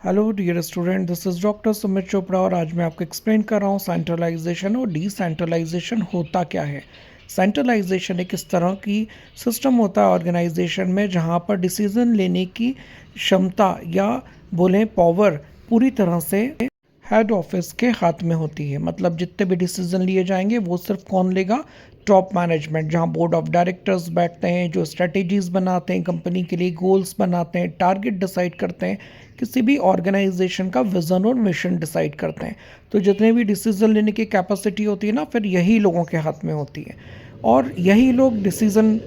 Hello dear student, this is doctor Sumit Chopra और आज मैं आपको एक्सप्लेन कर रहा हूँ सेंट्रलाइजेशन और डिसेंट्रलाइजेशन होता क्या है। सेंट्रलाइजेशन एक इस तरह की सिस्टम होता है ऑर्गेनाइजेशन में जहाँ पर डिसीजन लेने की क्षमता या बोलें पावर पूरी तरह से हेड ऑफिस के हाथ में होती है। मतलब जितने भी डिसीजन लिए जाएंगे वो सिर्फ कौन लेगा? टॉप मैनेजमेंट, जहां बोर्ड ऑफ डायरेक्टर्स बैठते हैं, जो स्ट्रेटेजीज बनाते हैं, कंपनी के लिए गोल्स बनाते हैं, टारगेट डिसाइड करते हैं, किसी भी ऑर्गेनाइजेशन का विजन और मिशन डिसाइड करते हैं। तो जितने भी डिसीजन लेने की कैपेसिटी होती है ना, फिर यही लोगों के हाथ में होती है। और यही लोग डिसीजन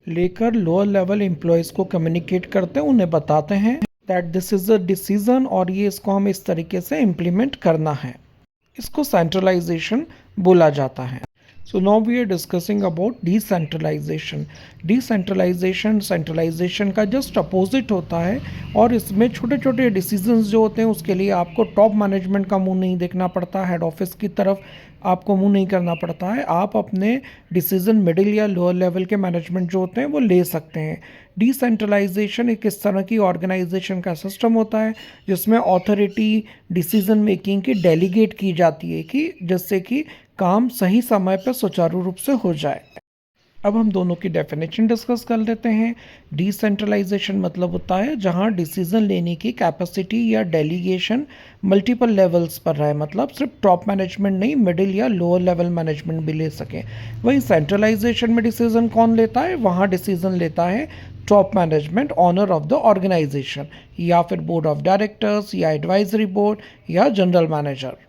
लेकर लोअर लेवल एम्प्लॉयज़ को कम्युनिकेट करते हैं, उन्हें बताते हैं that this is a decision और ये इसको हम इस तरीके से इम्प्लीमेंट करना है। इसको सेंट्रलाइजेशन बोला जाता है। So now we are discussing about decentralisation. Decentralisation centralisation का जस्ट अपोजिट होता है और इसमें छोटे छोटे डिसीजंस जो होते हैं उसके लिए आपको टॉप मैनेजमेंट का मुंह नहीं देखना पड़ता, हेड ऑफिस की तरफ आपको मुंह नहीं करना पड़ता है। आप अपने डिसीजन मिडिल या लोअर लेवल के मैनेजमेंट जो होते हैं वो ले सकते हैं। डिसेंट्रलाइजेशन एक इस तरह की ऑर्गेनाइजेशन का सिस्टम होता है जिसमें ऑथोरिटी डिसीजन मेकिंग की डेलीगेट की जाती है कि जिससे कि काम सही समय पर सुचारू रूप से हो जाए। अब हम दोनों की डेफिनेशन डिस्कस कर लेते हैं। डिसेंट्रलाइजेशन मतलब होता है जहां डिसीजन लेने की कैपेसिटी या डेलीगेशन मल्टीपल लेवल्स पर रहे, मतलब सिर्फ टॉप मैनेजमेंट नहीं, मिडिल या लोअर लेवल मैनेजमेंट भी ले सके। वहीं सेंट्रलाइजेशन में डिसीजन कौन लेता है? वहां डिसीजन लेता है top management, owner of the organisation, या फिर बोर्ड ऑफ डायरेक्टर्स या एडवाइजरी बोर्ड या जनरल मैनेजर।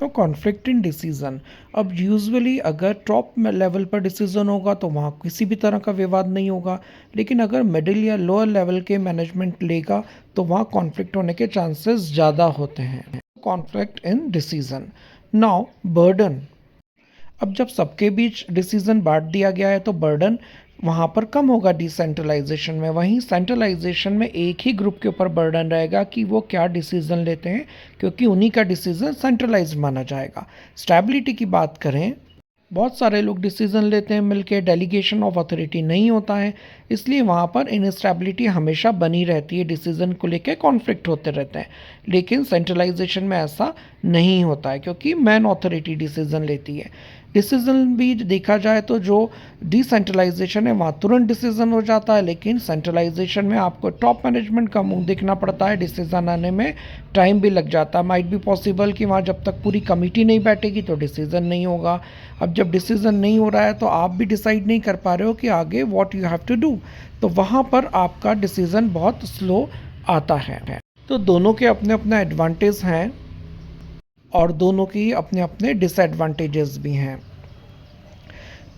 तो कॉन्फ्लिक्ट इन डिसीजन, अब यूजुअली अगर टॉप लेवल पर डिसीजन होगा तो वहाँ किसी भी तरह का विवाद नहीं होगा, लेकिन अगर मिडिल या लोअर लेवल के मैनेजमेंट लेगा तो वहाँ कॉन्फ्लिक्ट होने के चांसेस ज़्यादा होते हैं। Conflict in decision. Now burden, अब जब सबके बीच डिसीजन बांट दिया गया है तो बर्डन वहाँ पर कम होगा डिसेंट्रलाइजेशन में। वहीं सेंट्रलाइजेशन में एक ही ग्रुप के ऊपर बर्डन रहेगा कि वो क्या डिसीजन लेते हैं, क्योंकि उन्हीं का डिसीजन सेंट्रलाइज माना जाएगा। स्टेबिलिटी की बात करें, बहुत सारे लोग डिसीजन लेते हैं मिलके, डेलीगेशन ऑफ अथॉरिटी नहीं होता है, इसलिए वहाँ पर इनस्टेबिलिटी हमेशा बनी रहती है, डिसीजन को लेकर कॉन्फ्लिक्ट होते रहते हैं। लेकिन सेंट्रलाइजेशन में ऐसा नहीं होता है क्योंकि मैन अथॉरिटी डिसीजन लेती है। डिसीजन भी देखा जाए तो जो डिसेंट्रलाइजेशन है वहाँ तुरंत डिसीजन हो जाता है, लेकिन सेंट्रलाइजेशन में आपको टॉप मैनेजमेंट का मुंह देखना पड़ता है, डिसीजन आने में टाइम भी लग जाता है। माइट बी पॉसिबल कि वहाँ जब तक पूरी कमेटी नहीं बैठेगी तो डिसीजन नहीं होगा। अब जब डिसीजन नहीं हो रहा है तो आप भी डिसाइड नहीं कर पा रहे हो कि आगे what you have to do, तो वहाँ पर आपका डिसीजन बहुत स्लो आता है। तो दोनों के अपने अपने एडवांटेज हैं और दोनों की अपने अपने डिसएडवांटेजेस भी हैं।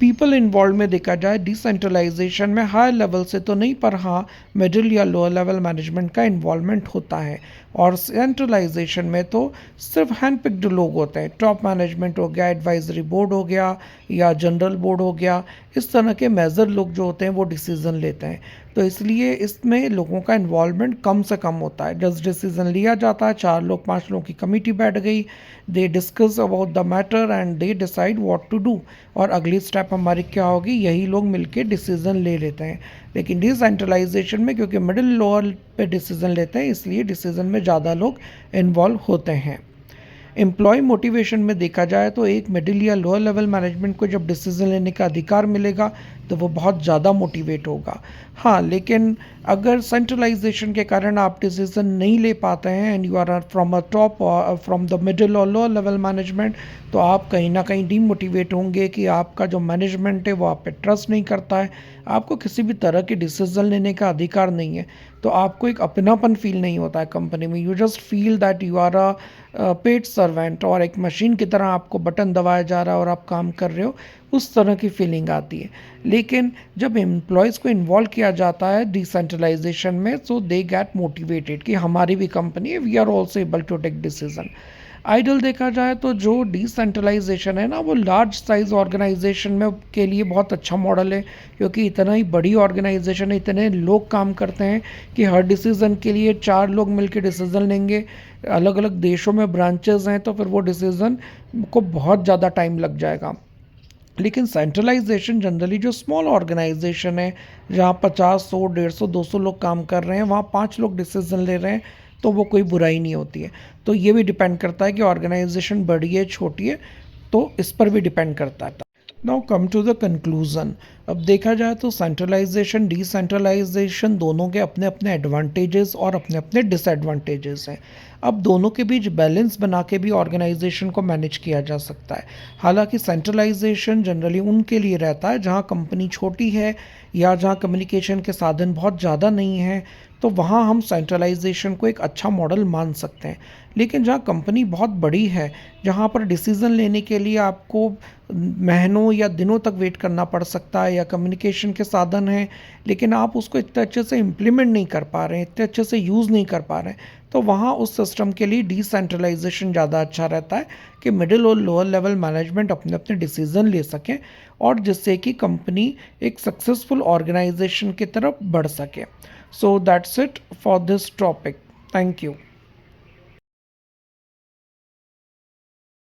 पीपल इन्वॉल्व में देखा जाए डिसेंट्रलाइजेशन में हाई लेवल से तो नहीं, पर हाँ मिडिल या लोअर लेवल मैनेजमेंट का इन्वॉल्वमेंट होता है। और सेंट्रलाइजेशन में तो सिर्फ हैंड पिक्ड लोग होते हैं, टॉप मैनेजमेंट हो गया, एडवाइजरी बोर्ड हो गया या जनरल बोर्ड हो गया, इस तरह के मेजर लोग जो होते हैं वो डिसीजन लेते हैं। तो इसलिए इसमें लोगों का इन्वॉल्वमेंट कम से कम होता है। जस्ट डिसीजन लिया जाता है, 4 लोग 5 लोगों की कमेटी बैठ गई, they discuss about the matter and they decide what to do, और अगली स्टेप हमारी क्या होगी, यही लोग मिलके डिसीजन ले लेते हैं। लेकिन डिसेंट्रलाइजेशन में क्योंकि मिडिल लोअर पे डिसीजन लेते हैं, इसलिए डिसीजन में ज़्यादा लोग इन्वॉल्व होते हैं। एम्प्लॉय मोटिवेशन में देखा जाए तो एक मिडिल या लोअर लेवल मैनेजमेंट को जब डिसीजन लेने का अधिकार मिलेगा तो वो बहुत ज़्यादा मोटिवेट होगा। हाँ, लेकिन अगर सेंट्रलाइजेशन के कारण आप डिसीजन नहीं ले पाते हैं and you are from a top from the middle और लोअर लेवल मैनेजमेंट, तो आप कहीं ना कहीं डीमोटिवेट होंगे कि आपका जो मैनेजमेंट है वो आप पे ट्रस्ट नहीं करता है, आपको किसी भी तरह की डिसीजन लेने का अधिकार नहीं है, तो आपको एक अपनापन फील नहीं होता है कंपनी में। You just feel that you are a paid servant, और एक मशीन की तरह आपको बटन दबाया जा रहा है और आप काम कर रहे हो, उस तरह की फीलिंग आती है। लेकिन जब एम्प्लॉयज़ को इन्वॉल्व किया जाता है डिसेंट्रलाइजेशन में, सो दे गेट मोटिवेटेड कि हमारी भी कंपनी है, we are also able to take decision. Ideal देखा जाए तो जो डिसेंट्रलाइजेशन है ना, वो लार्ज साइज ऑर्गेनाइजेशन में के लिए बहुत अच्छा मॉडल है, क्योंकि इतना ही बड़ी ऑर्गेनाइजेशन है, इतने लोग काम करते हैं कि हर डिसीज़न के लिए 4 लोग मिलकर डिसीज़न लेंगे। अलग अलग देशों में ब्रांचेस हैं तो फिर वो डिसीज़न को बहुत ज़्यादा टाइम लग जाएगा। लेकिन सेंट्रलाइजेशन जनरली जो स्मॉल ऑर्गेनाइजेशन है, जहाँ 50 100 150 200 लोग काम कर रहे हैं, वहाँ 5 लोग डिसीजन ले रहे हैं, तो वो कोई बुराई नहीं होती है। तो ये भी डिपेंड करता है कि ऑर्गेनाइजेशन बड़ी है छोटी है, तो इस पर भी डिपेंड करता है। Now come to the conclusion. अब देखा जाए तो सेंट्रलाइजेशन डिसेंट्रलाइजेशन दोनों के अपने अपने एडवांटेजेस और अपने अपने डिसएडवांटेजेस हैं। अब दोनों के बीच बैलेंस बना के भी ऑर्गेनाइजेशन को मैनेज किया जा सकता है। हालांकि सेंट्रलाइजेशन जनरली उनके लिए रहता है जहां कंपनी छोटी है या जहां कम्युनिकेशन के साधन बहुत ज़्यादा नहीं हैं, तो वहाँ हम सेंट्रलाइजेशन को एक अच्छा मॉडल मान सकते हैं। लेकिन जहाँ कंपनी बहुत बड़ी है, जहाँ पर डिसीज़न लेने के लिए आपको महीनों या दिनों तक वेट करना पड़ सकता है, या कम्युनिकेशन के साधन हैं लेकिन आप उसको इतने अच्छे से इम्प्लीमेंट नहीं कर पा रहे हैं, इतने अच्छे से यूज़ नहीं कर पा रहे हैं, तो वहाँ उस सिस्टम के लिए डिसेंट्रलाइजेशन ज़्यादा अच्छा रहता है कि मिडिल और लोअर लेवल मैनेजमेंट अपने अपने डिसीज़न ले सकें और जिससे कि कंपनी एक सक्सेसफुल ऑर्गेनाइजेशन की तरफ बढ़ सके। So that's it for this topic. Thank you.